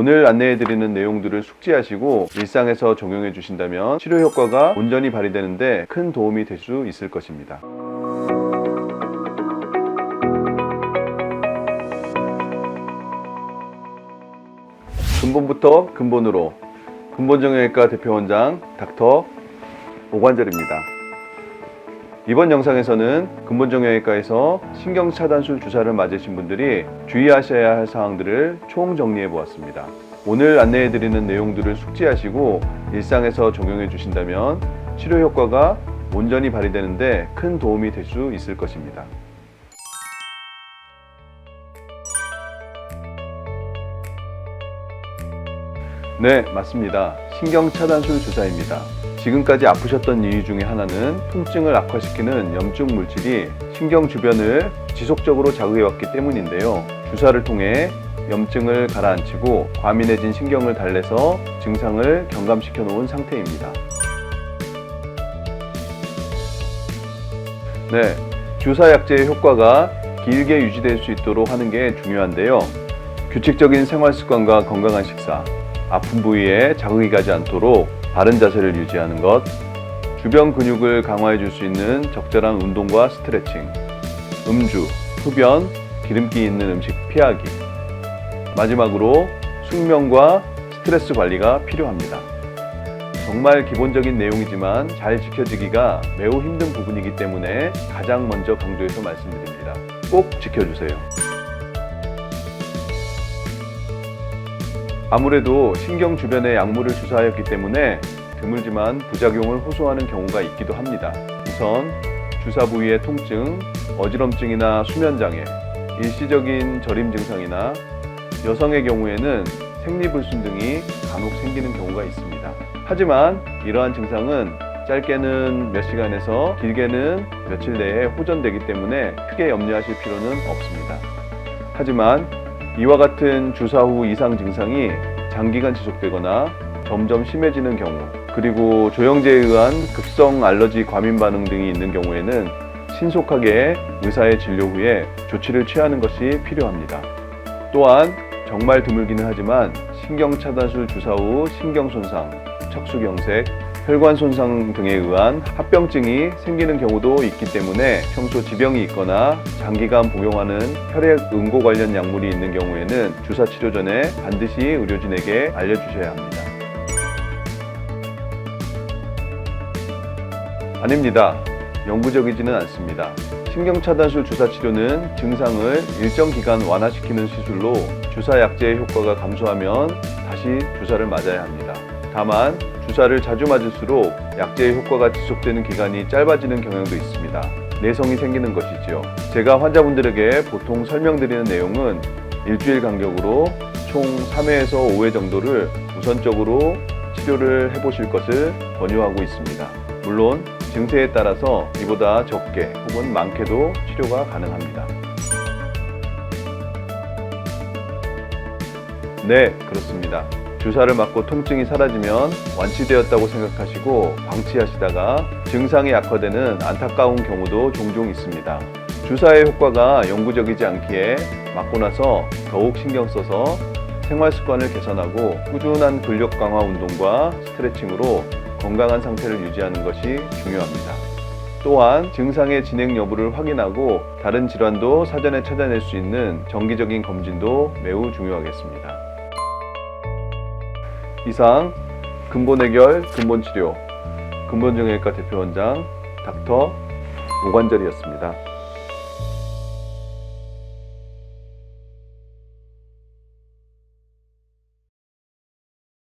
오늘 안내해드리는 내용들을 숙지하시고 일상에서 적용해 주신다면 치료 효과가 온전히 발휘되는데 큰 도움이 될 수 있을 것입니다. 근본부터 근본으로 근본정형외과 대표원장 닥터 오관절입니다. 이번 영상에서는 근본정형외과에서 신경차단술 주사를 맞으신 분들이 주의하셔야 할 사항들을 총 정리해 보았습니다. 오늘 안내해드리는 내용들을 숙지하시고 일상에서 적용해 주신다면 치료 효과가 온전히 발휘되는데 큰 도움이 될 수 있을 것입니다. 네, 맞습니다. 신경차단술 주사입니다. 지금까지 아프셨던 이유 중에 하나는 통증을 악화시키는 염증 물질이 신경 주변을 지속적으로 자극해왔기 때문인데요. 주사를 통해 염증을 가라앉히고 과민해진 신경을 달래서 증상을 경감시켜 놓은 상태입니다. 네, 주사 약제의 효과가 길게 유지될 수 있도록 하는 게 중요한데요. 규칙적인 생활 습관과 건강한 식사, 아픈 부위에 자극이 가지 않도록 바른 자세를 유지하는 것, 주변 근육을 강화해 줄 수 있는 적절한 운동과 스트레칭, 음주, 흡연, 기름기 있는 음식 피하기, 마지막으로 숙면과 스트레스 관리가 필요합니다. 정말 기본적인 내용이지만 잘 지켜지기가 매우 힘든 부분이기 때문에 가장 먼저 강조해서 말씀드립니다. 꼭 지켜주세요. 아무래도 신경 주변에 약물을 주사하였기 때문에 드물지만 부작용을 호소하는 경우가 있기도 합니다. 우선 주사 부위의 통증, 어지럼증이나 수면장애, 일시적인 저림 증상이나 여성의 경우에는 생리불순 등이 간혹 생기는 경우가 있습니다. 하지만 이러한 증상은 짧게는 몇 시간에서 길게는 며칠 내에 호전되기 때문에 크게 염려하실 필요는 없습니다. 하지만 이와 같은 주사 후 이상 증상이 장기간 지속되거나 점점 심해지는 경우, 그리고 조영제에 의한 급성 알러지 과민 반응 등이 있는 경우에는 신속하게 의사의 진료 후에 조치를 취하는 것이 필요합니다. 또한 정말 드물기는 하지만 신경차단술 주사 후 신경손상, 척수경색, 혈관 손상 등에 의한 합병증이 생기는 경우도 있기 때문에 평소 지병이 있거나 장기간 복용하는 혈액 응고 관련 약물이 있는 경우에는 주사 치료 전에 반드시 의료진에게 알려주셔야 합니다. 아닙니다. 영구적이지는 않습니다. 신경차단술 주사 치료는 증상을 일정 기간 완화시키는 시술로 주사 약제의 효과가 감소하면 다시 주사를 맞아야 합니다. 다만 주사를 자주 맞을수록 약제의 효과가 지속되는 기간이 짧아지는 경향도 있습니다. 내성이 생기는 것이지요. 제가 환자분들에게 보통 설명드리는 내용은 일주일 간격으로 총 3회에서 5회 정도를 우선적으로 치료를 해보실 것을 권유하고 있습니다. 물론 증세에 따라서 이보다 적게 혹은 많게도 치료가 가능합니다. 네, 그렇습니다. 주사를 맞고 통증이 사라지면 완치되었다고 생각하시고 방치하시다가 증상이 악화되는 안타까운 경우도 종종 있습니다. 주사의 효과가 영구적이지 않기에 맞고 나서 더욱 신경 써서 생활 습관을 개선하고 꾸준한 근력 강화 운동과 스트레칭으로 건강한 상태를 유지하는 것이 중요합니다. 또한 증상의 진행 여부를 확인하고 다른 질환도 사전에 찾아낼 수 있는 정기적인 검진도 매우 중요하겠습니다. 이상 근본해결 근본치료 근본정형외과 대표원장 닥터 오관절이었습니다.